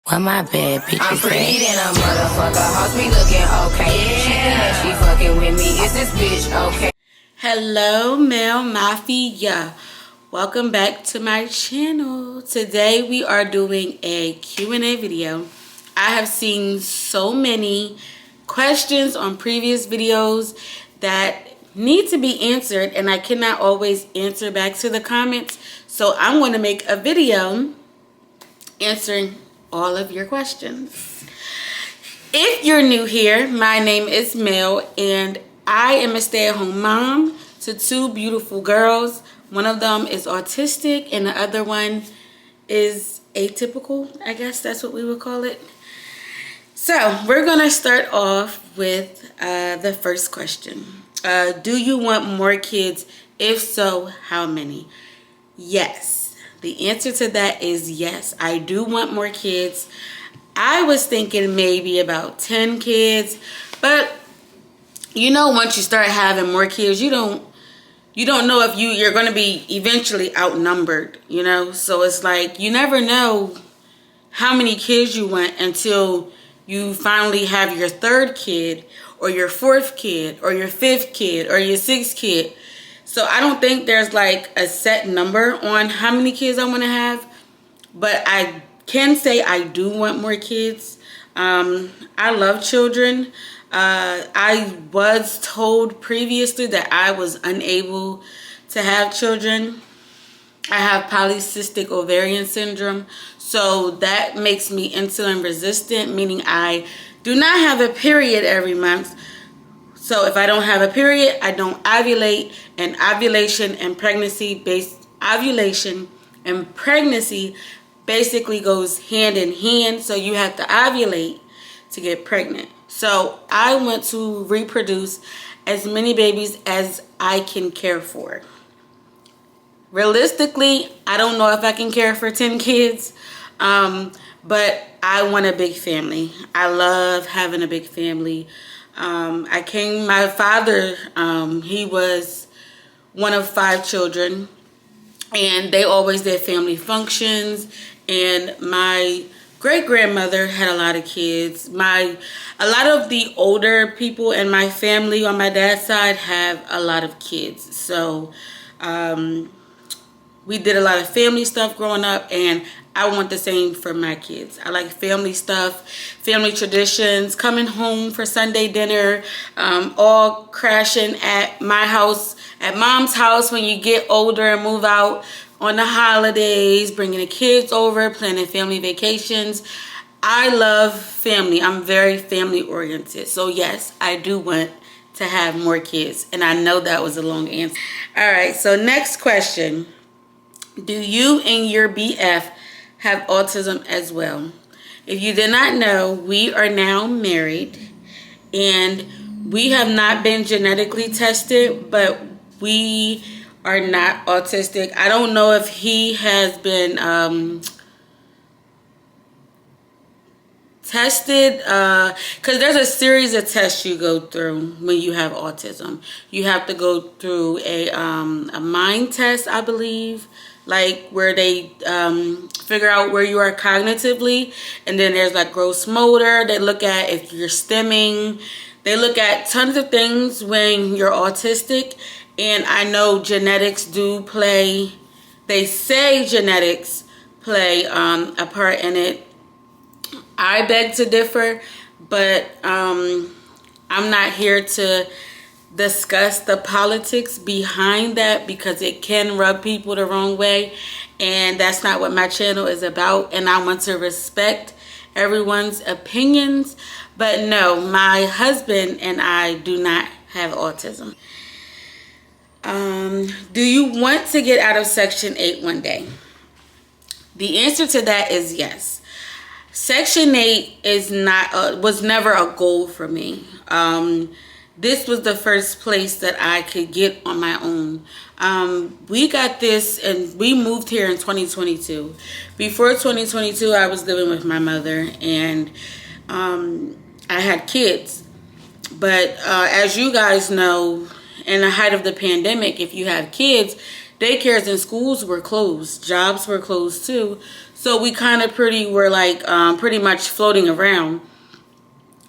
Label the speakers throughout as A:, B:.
A: Why my bad bitches
B: I'm pretty than a motherfucker. Hoes be looking okay. She think that she fucking with me. Is this bitch okay?
C: Hello, Male Mafia. Welcome back to my channel. Today we are doing a Q&A video. I have seen so many questions on previous videos that need to be answered, and I cannot always answer back to the comments. So I'm going to make a video answering all of your questions. If you're new here, my name is Mel, and I am a stay-at-home mom to two beautiful girls. One of them is autistic, and the other one is atypical. I guess that's what we would call it. So we're gonna start off with the first question. Do you want more kids? If so, how many? Yes. The answer to that is yes. I do want more kids. I was thinking maybe about 10 kids, but you know, once you start having more kids, you don't know if you're going to be eventually outnumbered, you know? So it's like you never know how many kids you want until you finally have your third kid or your fourth kid or your fifth kid or your sixth kid. So I don't think there's like a set number on how many kids I want to have, but I can say I do want more kids. I love children. I was told previously that I was unable to have children. I have polycystic ovarian syndrome, so that makes me insulin resistant, meaning I do not have a period every month. So if I don't have a period, I don't ovulate, and ovulation and pregnancy basically goes hand in hand. So you have to ovulate to get pregnant. So I want to reproduce as many babies as I can care for. Realistically, I don't know if I can care for 10 kids, but I want a big family. I love having a big family. My father, he was one of 5 children, and they always did family functions, and my great-grandmother had a lot of kids. A lot of the older people in my family on my dad's side have a lot of kids. So we did a lot of family stuff growing up, and I want the same for my kids. I like family stuff, family traditions, coming home for Sunday dinner, all crashing at my house, at mom's house when you get older and move out on the holidays, bringing the kids over, planning family vacations. I love family. I'm very family oriented. So yes, I do want to have more kids, and I know that was a long answer. All right, so next question. Do you and your BF have autism as well? If you did not know, we are now married, and we have not been genetically tested, but we are not autistic. I don't know if he has been tested, because there's a series of tests you go through when you have autism. You have to go through a mind test, I believe, like where they figure out where you are cognitively, and then there's like gross motor. They look at if you're stimming. They look at tons of things when you're autistic, and I know genetics do play. They say genetics play a part in it. I beg to differ, but I'm not here to discuss the politics behind that, because it can rub people the wrong way, and that's not what my channel is about, and I want to respect everyone's opinions. But no, my husband and I do not have autism. Do you want to get out of Section 8 one day? The answer to that is yes. Section 8 was never a goal for me. This was the first place that I could get on my own. We got this, and we moved here in 2022. Before 2022, I was living with my mother, and I had kids. But as you guys know, in the height of the pandemic, if you have kids, daycares and schools were closed. Jobs were closed too. So we kind of were like pretty much floating around.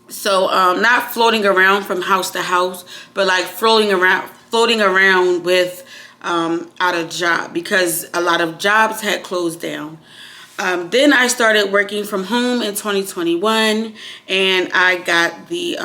C: So not floating around from house to house, but like floating around with out a job, because a lot of jobs had closed down. Then I started working from home in 2021, and I got the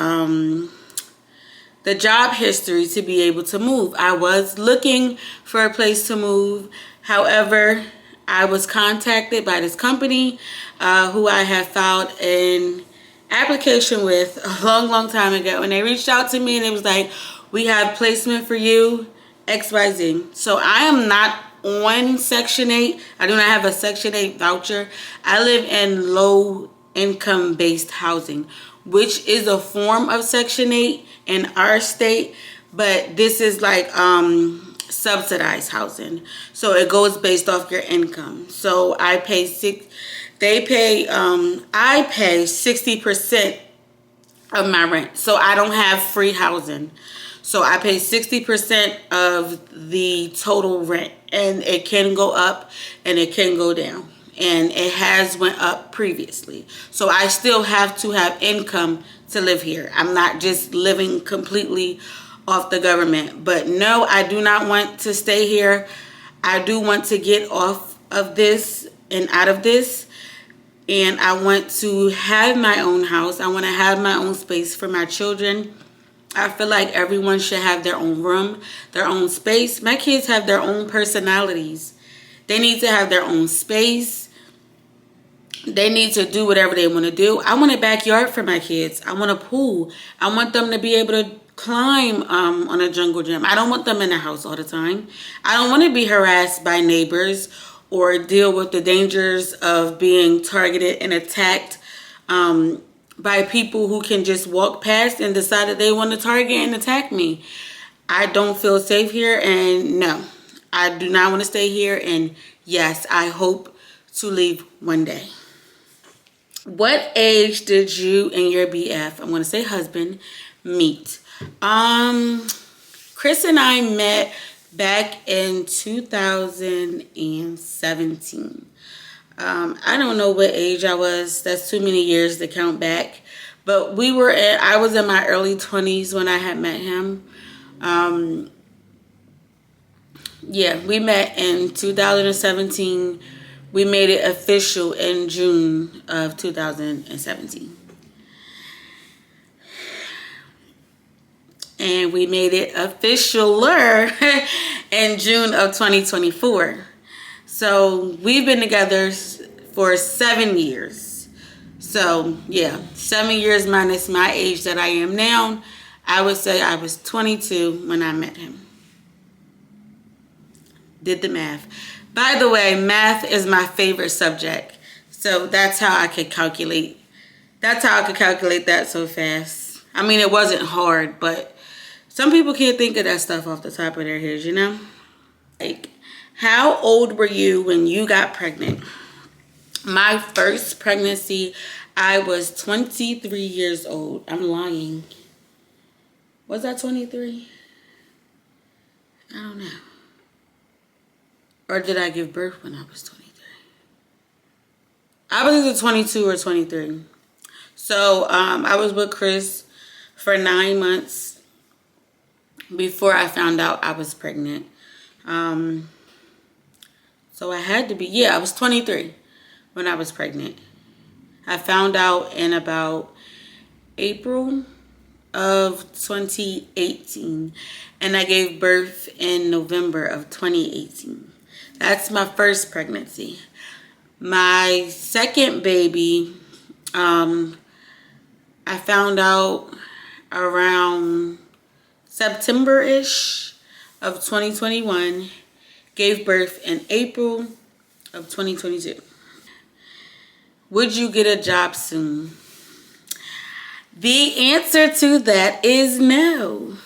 C: job history to be able to move. I was looking for a place to move. However, I was contacted by this company who I had filed an application with a long time ago, and they reached out to me and it was like, we have placement for you, XYZ. So I am not on Section 8. I do not have a Section 8 voucher. I live in low income based housing, which is a form of Section 8 in our state, but this is like subsidized housing. So it goes based off your income. So I pay I pay 60% of my rent. So I don't have free housing. So I pay 60% of the total rent, and it can go up and it can go down. And it has went up previously. So I still have to have income to live here. I'm not just living completely off the government. But no, I do not want to stay here. I do want to get off of this and out of this. And I want to have my own house. I want to have my own space for my children. I feel like everyone should have their own room, their own space. My kids have their own personalities. They need to have their own space. They need to do whatever they want to do. I want a backyard for my kids. I want a pool. I want them to be able to climb on a jungle gym. I don't want them in the house all the time. I don't want to be harassed by neighbors or deal with the dangers of being targeted and attacked by people who can just walk past and decide that they want to target and attack me. I don't feel safe here, and no, I do not want to stay here. And yes, I hope to leave one day. What age did you and your BF, I'm going to say husband, meet? Chris and I met back in 2017. I don't know what age I was. That's too many years to count back. But I was in my early 20s when I had met him. Yeah, we met in 2017. We made it official in June of 2017. And we made it officialer in June of 2024. So we've been together for 7 years. So yeah, 7 years minus my age that I am now. I would say I was 22 when I met him. Did the math. By the way, math is my favorite subject. So that's how I could calculate. That's how I could calculate that so fast. I mean, it wasn't hard, but some people can't think of that stuff off the top of their heads, you know? Like, how old were you when you got pregnant? My first pregnancy, I was 23 years old. I'm lying. Was I 23? I don't know. Or did I give birth when I was 23? I was either 22 or 23. So I was with Chris for 9 months before I found out I was pregnant. So I had to be, I was 23 when I was pregnant. I found out in about April of 2018, and I gave birth in November of 2018. That's my first pregnancy. My second baby, I found out around September-ish of 2021, gave birth in April of 2022. Would you get a job soon? The answer to that is no.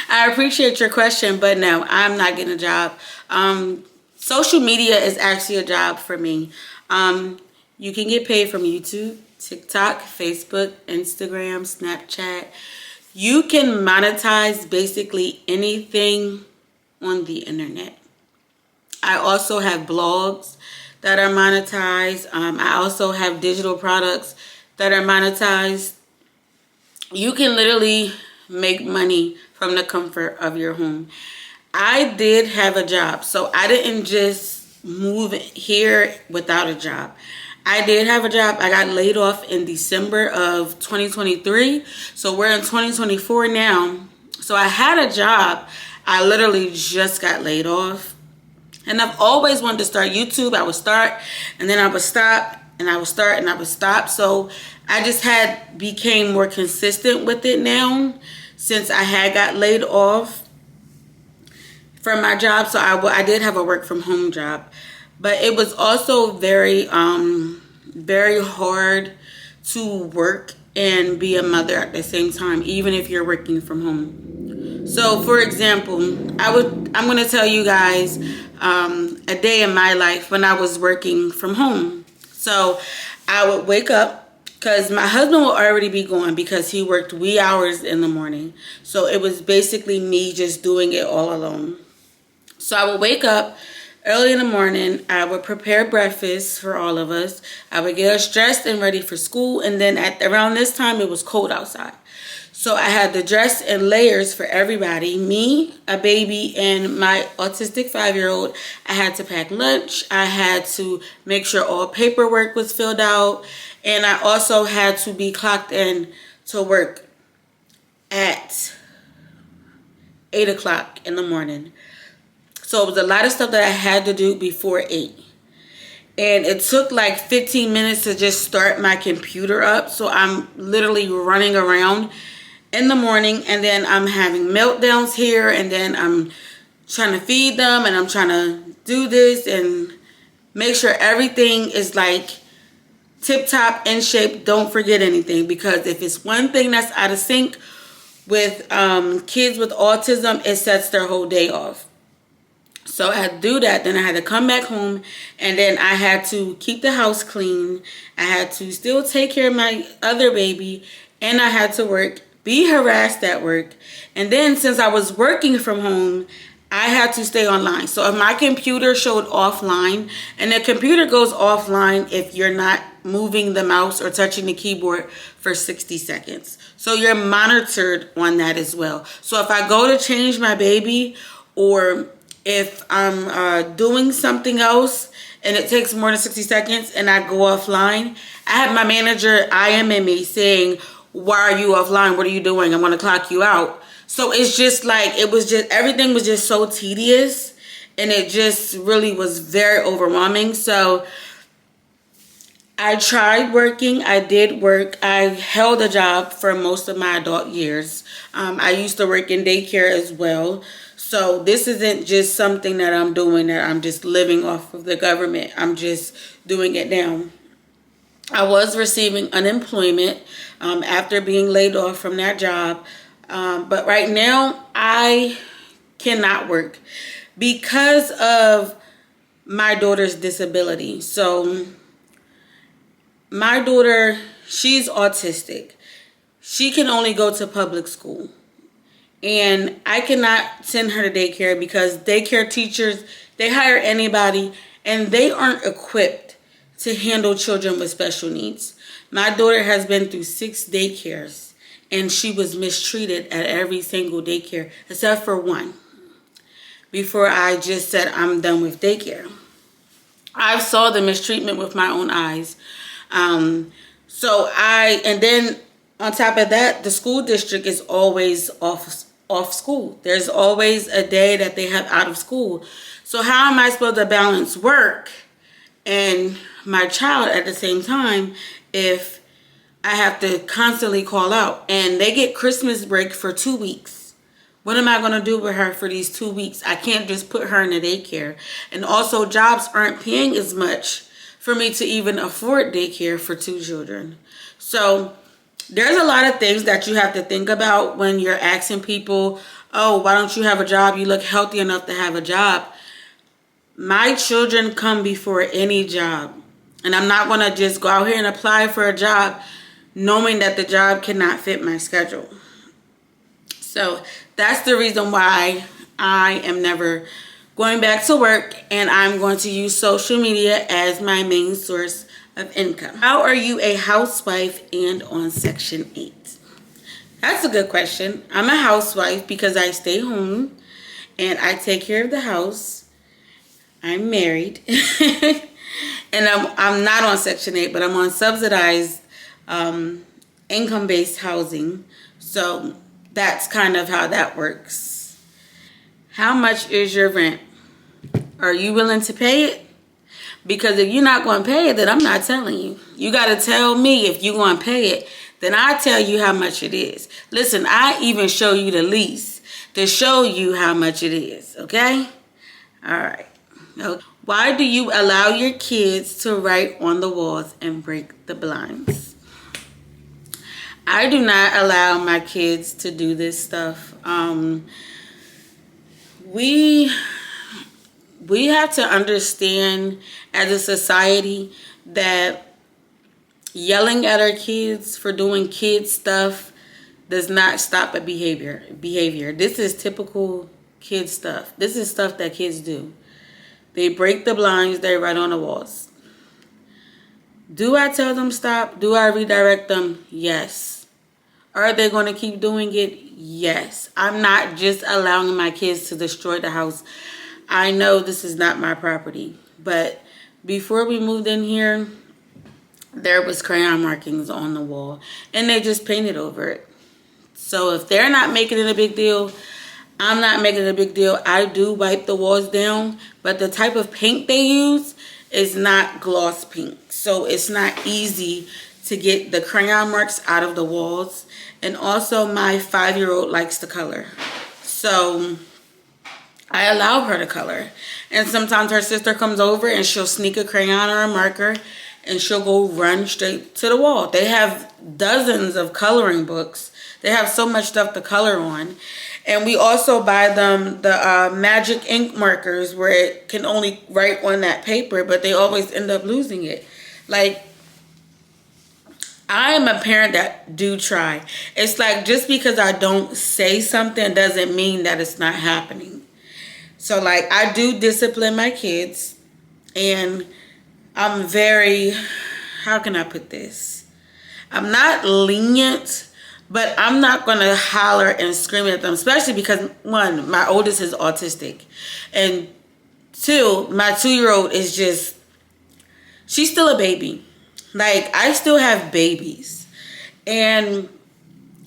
C: I appreciate your question, but no, I'm not getting a job. Social media is actually a job for me. You can get paid from YouTube, TikTok, Facebook, Instagram, Snapchat. You can monetize basically anything on the internet. I also have blogs that are monetized. I also have digital products that are monetized. You can literally make money from the comfort of your home. I did have a job, so I didn't just move here without a job. I did have a job. I got laid off in December of 2023. So we're in 2024 now. So I had a job. I literally just got laid off. And I've always wanted to start YouTube. I would start and then I would stop and I would start and I would stop. So I just became more consistent with it now since I had got laid off from my job. So I did have a work from home job, but it was also very hard to work and be a mother at the same time, even if you're working from home. So for example, I'm going to tell you guys a day in my life when I was working from home. So I would wake up, because my husband will already be gone because he worked wee hours in the morning. So it was basically me just doing it all alone. So I would wake up early in the morning. I would prepare breakfast for all of us. I would get us dressed and ready for school. And then around this time, it was cold outside. So I had the dress and layers for everybody. Me, a baby, and my autistic 5-year-old. I had to pack lunch. I had to make sure all paperwork was filled out. And I also had to be clocked in to work at 8 o'clock in the morning. So it was a lot of stuff that I had to do before 8. And it took like 15 minutes to just start my computer up. So I'm literally running around in the morning, and then I'm having meltdowns here, and then I'm trying to feed them, and I'm trying to do this and make sure everything is like tip top in shape. Don't forget anything, because if it's one thing that's out of sync with kids with autism, it sets their whole day off. So I had to do that. Then I had to come back home, and then I had to keep the house clean. I had to still take care of my other baby, and I had to work, be harassed at work. And then since I was working from home, I had to stay online. So if my computer showed offline, and the computer goes offline if you're not moving the mouse or touching the keyboard for 60 seconds. So you're monitored on that as well. So if I go to change my baby, or if I'm doing something else and it takes more than 60 seconds and I go offline, I have my manager IMing me saying, "Why are you offline? What are you doing? I'm going to clock you out." So it's just like, everything was just so tedious, and it just really was very overwhelming. So I tried working. I did work. I held a job for most of my adult years. I used to work in daycare as well. So this isn't just something that I'm doing that I'm just living off of the government. I'm just doing it now. I was receiving unemployment after being laid off from that job. But right now I cannot work because of my daughter's disability. So my daughter, she's autistic. She can only go to public school. And I cannot send her to daycare because daycare teachers, they hire anybody, and they aren't equipped to handle children with special needs. My daughter has been through 6 daycares, and she was mistreated at every single daycare except for one before I just said I'm done with daycare. I saw the mistreatment with my own eyes. And then on top of that, the school district is always off school. There's always a day that they have out of school. So how am I supposed to balance work and my child at the same time if I have to constantly call out? And they get Christmas break for 2 weeks. What am I going to do with her for these 2 weeks? I can't just put her in a daycare. And also, jobs aren't paying as much for me to even afford daycare for 2 children. So there's a lot of things that you have to think about when you're asking people, "Oh, why don't you have a job? You look healthy enough to have a job." My children come before any job. And I'm not going to just go out here and apply for a job knowing that the job cannot fit my schedule. So that's the reason why I am never going back to work, and I'm going to use social media as my main source of income. How are you a housewife and on Section 8? That's a good question. I'm a housewife because I stay home and I take care of the house. I'm married. And I'm not on Section 8, but I'm on subsidized income-based housing. So that's kind of how that works. How much is your rent? Are you willing to pay it? Because if you're not going to pay it, then I'm not telling you. You got to tell me if you're going to pay it. Then I tell you how much it is. Listen, I even show you the lease to show you how much it is. Okay? All right. Why do you allow your kids to write on the walls and break the blinds? I do not allow my kids to do this stuff. We have to understand as a society that yelling at our kids for doing kid stuff does not stop a behavior. This is typical kid stuff. This is stuff that kids do. They break the blinds, they write on the walls. Do I tell them stop? Do I redirect them? Yes. Are they going to keep doing it? Yes. I'm not just allowing my kids to destroy the house. I know this is not my property, but before we moved in here, there was crayon markings on the wall and they just painted over it. So if they're not making it a big deal, I'm not making it a big deal. I do wipe the walls down, but the type of paint they use is not gloss paint. So it's not easy to get the crayon marks out of the walls. And also my 5-year-old likes to color. So I allow her to color. And sometimes her sister comes over and she'll sneak a crayon or a marker and she'll go run straight to the wall. They have dozens of coloring books. They have so much stuff to color on. And we also buy them the magic ink markers where it can only write on that paper, but they always end up losing it. Like, I am a parent that do try. It's like just because I don't say something doesn't mean that it's not happening. So like I do discipline my kids, and I'm very, how can I put this? I'm not lenient, but I'm not going to holler and scream at them, especially because, one, my oldest is autistic. And two, my 2-year-old is just, she's still a baby. Like, I still have babies. And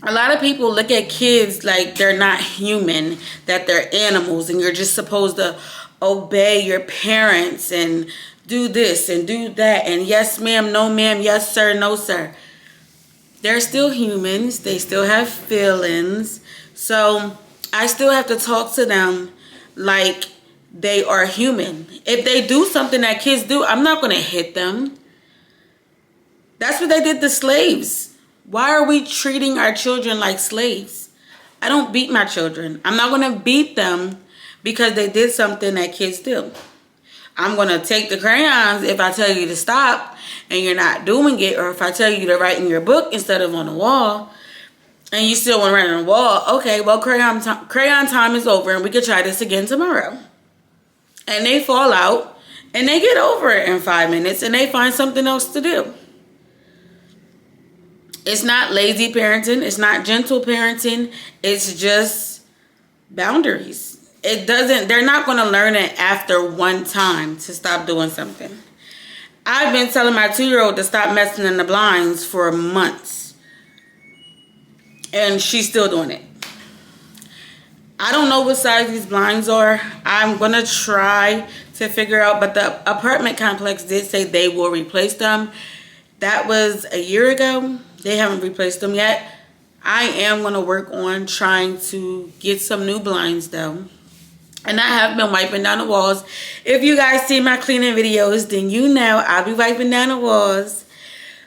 C: a lot of people look at kids like they're not human, that they're animals, and you're just supposed to obey your parents and do this and do that. And yes, ma'am, no, ma'am, yes, sir, no, sir. They're still humans. They still have feelings. So I still have to talk to them like they are human. If they do something that kids do, I'm not going to hit them. That's what they did to slaves. Why are we treating our children like slaves? I don't beat my children. I'm not going to beat them because they did something that kids do. I'm going to take the crayons if I tell you to stop and you're not doing it, or if I tell you to write in your book instead of on the wall and you still want to write on the wall. Okay, well, crayon time is over and we could try this again tomorrow. And they fall out and they get over it in 5 minutes and they find something else to do. It's not lazy parenting. It's not gentle parenting. It's just boundaries. They're not going to learn it after one time to stop doing something. I've been telling my 2-year-old to stop messing in the blinds for months. And she's still doing it. I don't know what size these blinds are. I'm going to try to figure out. But the apartment complex did say they will replace them. That was a year ago. They haven't replaced them yet. I am going to work on trying to get some new blinds though. And I have been wiping down the walls. If you guys see my cleaning videos, then you know I'll be wiping down the walls.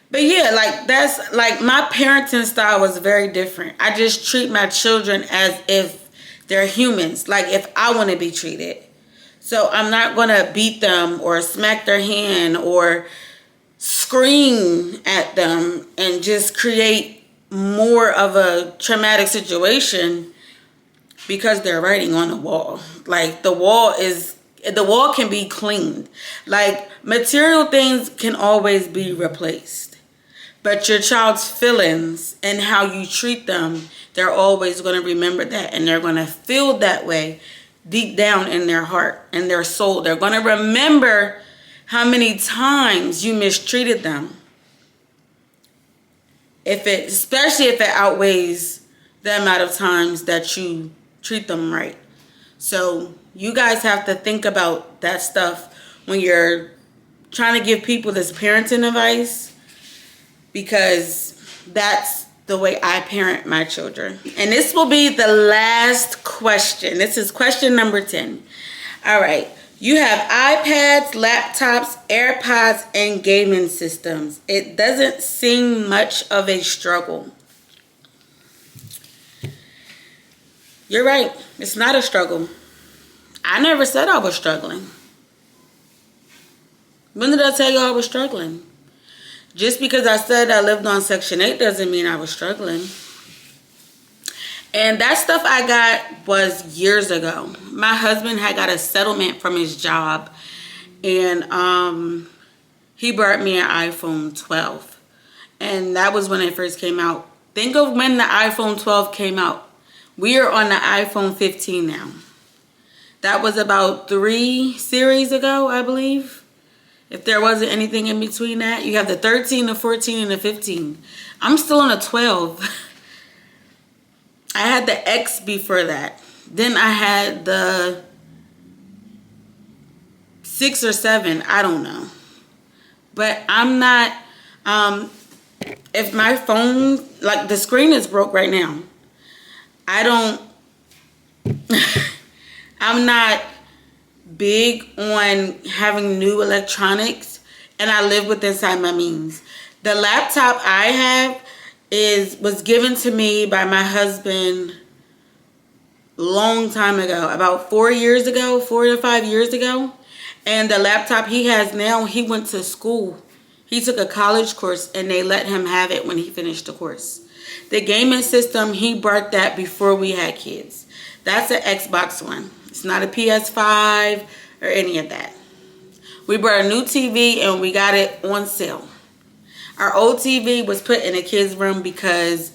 C: But yeah, like that's like my parenting style was very different. I just treat my children as if they're humans, like if I want to be treated. So I'm not going to beat them or smack their hand or scream at them and just create more of a traumatic situation because they're writing on the wall. Like the wall is the wall can be cleaned. Like, material things can always be replaced. But your child's feelings and how you treat them, they're always going to remember that. And they're going to feel that way deep down in their heart and their soul. They're going to remember how many times you mistreated them. Especially if it outweighs the amount of times that you treat them right. So you guys have to think about that stuff when you're trying to give people this parenting advice, because that's the way I parent my children. And this will be the last question. This is question number 10. All right. You have iPads, laptops, AirPods, and gaming systems. It doesn't seem much of a struggle. You're right. It's not a struggle. I never said I was struggling. When did I tell you I was struggling? Just because I said I lived on Section 8 doesn't mean I was struggling. And that stuff I got was years ago. My husband had got a settlement from his job. And he brought me an iPhone 12. And that was when it first came out. Think of when the iPhone 12 came out. We are on the iPhone 15 now. That was about 3 series ago, I believe. If there wasn't anything in between that. You have the 13, the 14, and the 15. I'm still on a 12. I had the X before that. Then I had the 6 or 7. I don't know. But I'm not... if my phone... Like, the screen is broke right now. I don't... I'm not big on having new electronics. And I live with inside my means. The laptop I have was given to me by my husband long time ago, about 4 years ago, 4 to 5 years ago. And the laptop he has now, he went to school. He took a college course and they let him have it when he finished the course. The gaming system, he bought that before we had kids. That's an Xbox One. It's not a PS5 or any of that. We bought a new TV and we got it on sale. Our old TV was put in a kid's room because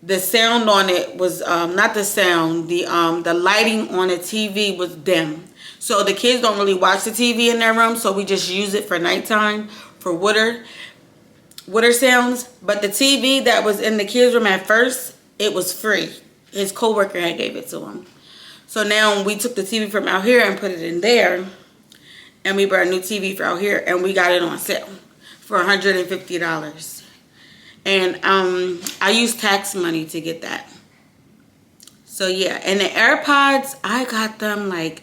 C: the sound on it was, not the sound, the lighting on the TV was dim. So the kids don't really watch the TV in their room, so we just use it for nighttime, for water sounds. But the TV that was in the kids' room at first, it was free. His coworker had gave it to him. So now we took the TV from out here and put it in there, and we brought a new TV for out here, and we got it on sale for $150. And I used tax money to get that. So yeah, and the AirPods, I got them like,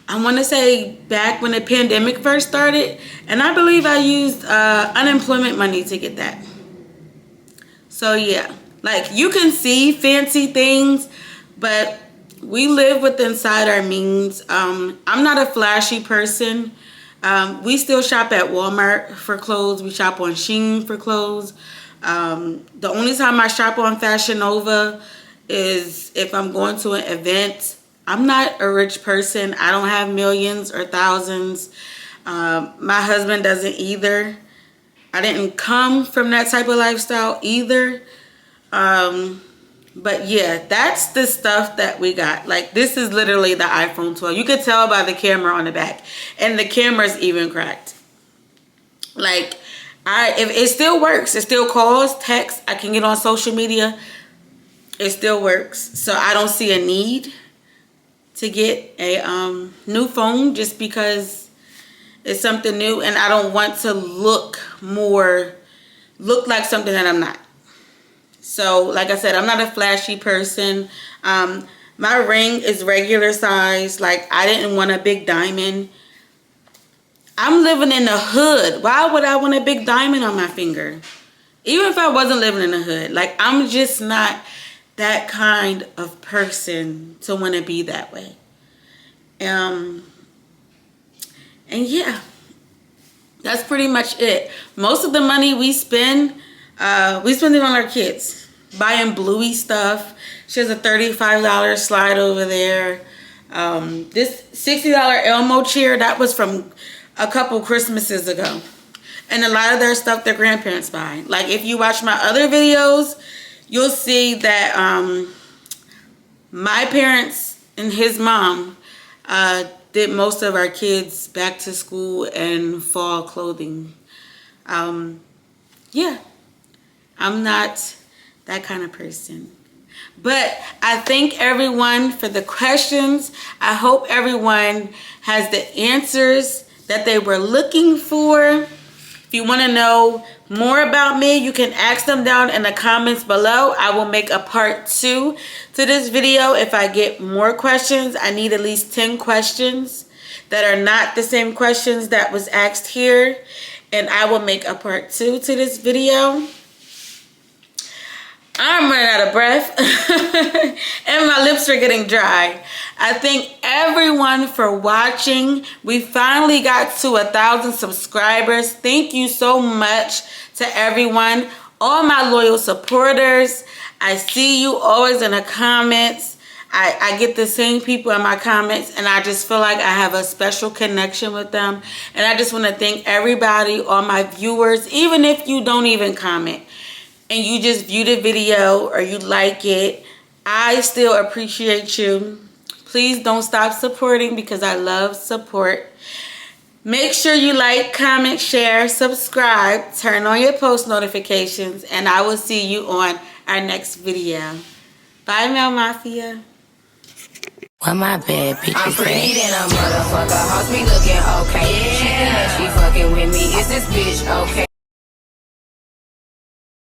C: I want to say back when the pandemic first started, and I believe I used unemployment money to get that. So yeah, like, you can see fancy things, but we live within inside our means. I'm not a flashy person. We still shop at Walmart for clothes. We shop on Shein for clothes. The only time I shop on Fashion Nova is if I'm going to an event. I'm not a rich person. I don't have millions or thousands. My husband doesn't either. I didn't come from that type of lifestyle either. But yeah, that's the stuff that we got. Like, this is literally the iPhone 12. You could tell by the camera on the back. And the camera's even cracked. Like, if it still works. It still calls, text. I can get on social media. It still works. So I don't see a need to get a new phone just because it's something new. And I don't want to look like something that I'm not. So, like I said, I'm not a flashy person. My ring is regular size. Like, I didn't want a big diamond. I'm living in the hood. Why would I want a big diamond on my finger? Even if I wasn't living in the hood. Like, I'm just not that kind of person to want to be that way. And yeah, that's pretty much it. Most of the money we spend it on our kids. Buying Bluey stuff. She has a $35 slide over there. This $60 Elmo chair, that was from a couple Christmases ago. And a lot of their stuff their grandparents buy. Like if you watch my other videos, you'll see that my parents and his mom did most of our kids' back to school and fall clothing. Yeah, I'm not that kind of person. But I thank everyone for the questions. I hope everyone has the answers that they were looking for. If you want to know more about me, you can ask them down in the comments below. I will make a part 2 to this video if I get more questions. I need at least 10 questions that are not the same questions that was asked here. And I will make a part 2 to this video. I'm running out of breath and my lips are getting dry. I thank everyone for watching. We finally got to 1,000 subscribers. Thank you so much to everyone, all my loyal supporters. I see you always in the comments. I get the same people in my comments, and I just feel like I have a special connection with them. And I just want to thank everybody, all my viewers, even if you don't even comment and you just view the video or you like it, I still appreciate you. Please don't stop supporting because I love support. Make sure you like, comment, share, subscribe, turn on your post notifications, and I will see you on our next video. Bye, Mel Mafia.
B: Well, my bad bitch. I'm pretty than a motherfucker. Hoes be looking okay. Yeah. She fucking with me. Is this bitch okay?